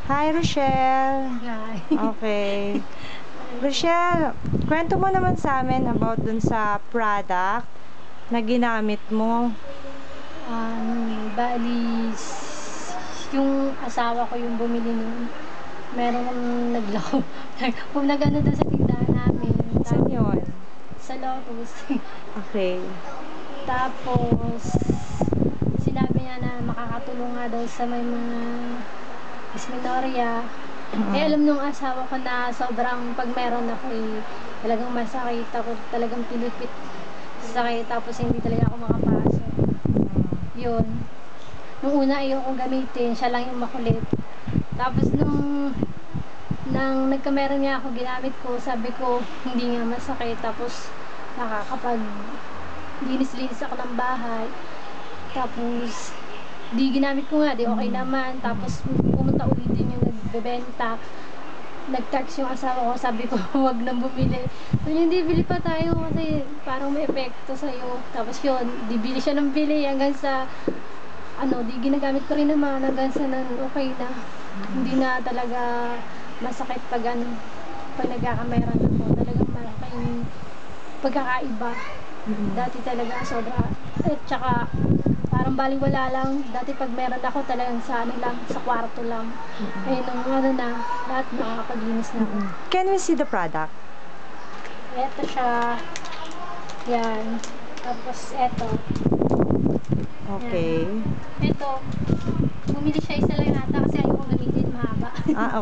Hi, Rochelle. Hi. Okay. Rochelle, kwento mo naman sa amin about dun sa product na ginamit mo. Bali, yung asawa ko yung bumili nun. Merong naglako. Kung nagano doon sa tindahan namin. Saan yun? Sa Lotus. Okay. Tapos, sinabi niya na makakatulong nga daw sa may mga dysmenorrhea. Eh, alam nung asawa ko na sobrang pag meron ako talagang masakit. Ako talagang pinipit sa sakit. Tapos hindi talaga ako makapasok. Yun. Nung una ayoko gamitin, siya lang yung makulit. Tapos nang nagkameron niya ako, ginamit ko, sabi ko, hindi nga masakit. Tapos, nakakapag linis-linis ako ng bahay. Tapos, di ginamit ko nga, di okay naman. Tapos, pumunta ulit din yung nagbebenta. Nag-text yung asawa ko, sabi ko, huwag nang bumili. So, hindi, bili pa tayo kasi parang may epekto sa'yo. Tapos yun, di bili siya ng bili hanggang sa di ginagamit ko rin naman hanggang sa okay na. Hindi na talaga masakit pag nagkakameron ako. Talagang malaking pagkakaiba. Dati talaga sobra. At saka parang baliwala lang. Dati pag meron ako talagang sa sa kwarto lang. Nung na, lahat nakakapaglinis na ako. Can we see the product? Eto siya. Yan. Tapos eto. Okay. Ito, bumili siya isa lang yata kasi ayaw ko gamitin mahaba.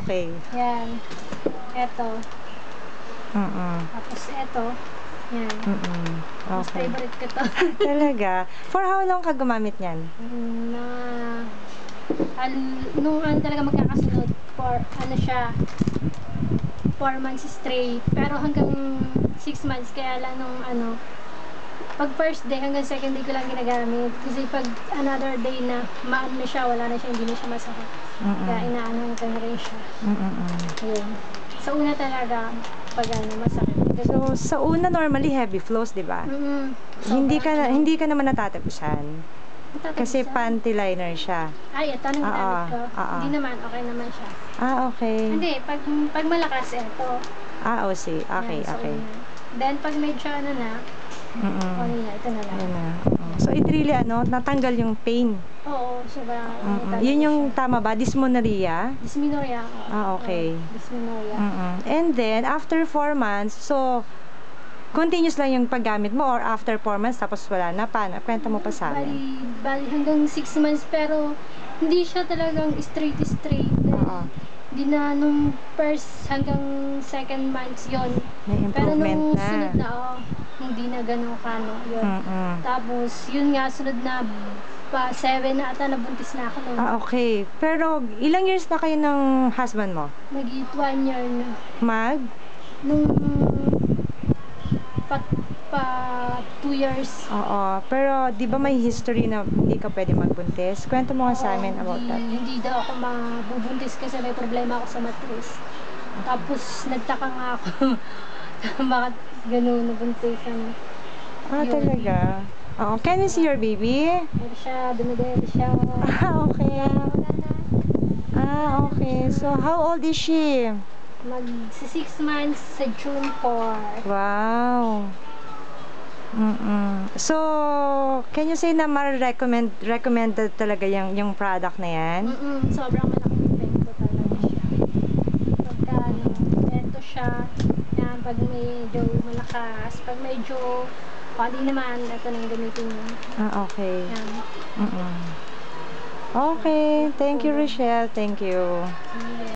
Okay. Yan. Ito. Tapos ito. Yan. Mas Okay. favorite ko to. Talaga? For how long ka gumamit niyan? Nung talaga magkakasunod for siya 4 months straight. Pero hanggang 6 months kaya lang nung pag first day hanggang second day ko lang ginagamit kasi pag another day na maano na siya, wala na siya, hindi na siya masakit. Kaya inaano ko na rin siya. Yun. Sa una talaga pag masakit. So, sa una normally heavy flows, di ba? Hindi ka naman natatapusan. Kasi panty liner siya. Ay, ito nang gamit ko. Hindi naman, okay naman siya. Okay. Hindi, pag malakas, ito. See. Okay, Yan, so, okay. Then, pag medyo na, ito na lang. So, it really, natanggal yung pain. Oo, sobrang Yun yung tama ba? Dysmenorrhea? Dysmenorrhea. Okay. Dysmenorrhea. And then, after 4 months, so, continuous lang yung paggamit mo or after 4 months, tapos wala na pa? Kwenta mo pa sa amin. Bali hanggang 6 months, pero hindi siya talagang straight. Hindi na nung first hanggang second months yon. May Pero improvement nung sunod na, hindi na ganun yun. Tapos, yun nga, sunod na 7 na ata, nabuntis na ako nun. Okay. Pero, ilang years na kayo ng husband mo? Nag-1 year na. Nung pa 2 years. Pero di ba may history na hindi ka pwede magbuntis? Kwento mo nga sa amin about that. Hindi daw ako mabubuntis kasi may problema ako sa matris. Tapos nagtaka nga ako bakit ganun nabuntisan. Talaga? Can we see your baby? Meron siya, dumidede siya. Okay. Okay. So, how old is she? Mag-6 months sa June 4. Wow. So, can you say na recommended talaga yung product na yan? Sobrang malaking epekto talaga siya. Pagka, ito siya, yan, pag medyo malakas, pag medyo, pali naman, ito nang gamitin mo. Okay. Yan. Okay. Thank you, Rochelle. Thank you.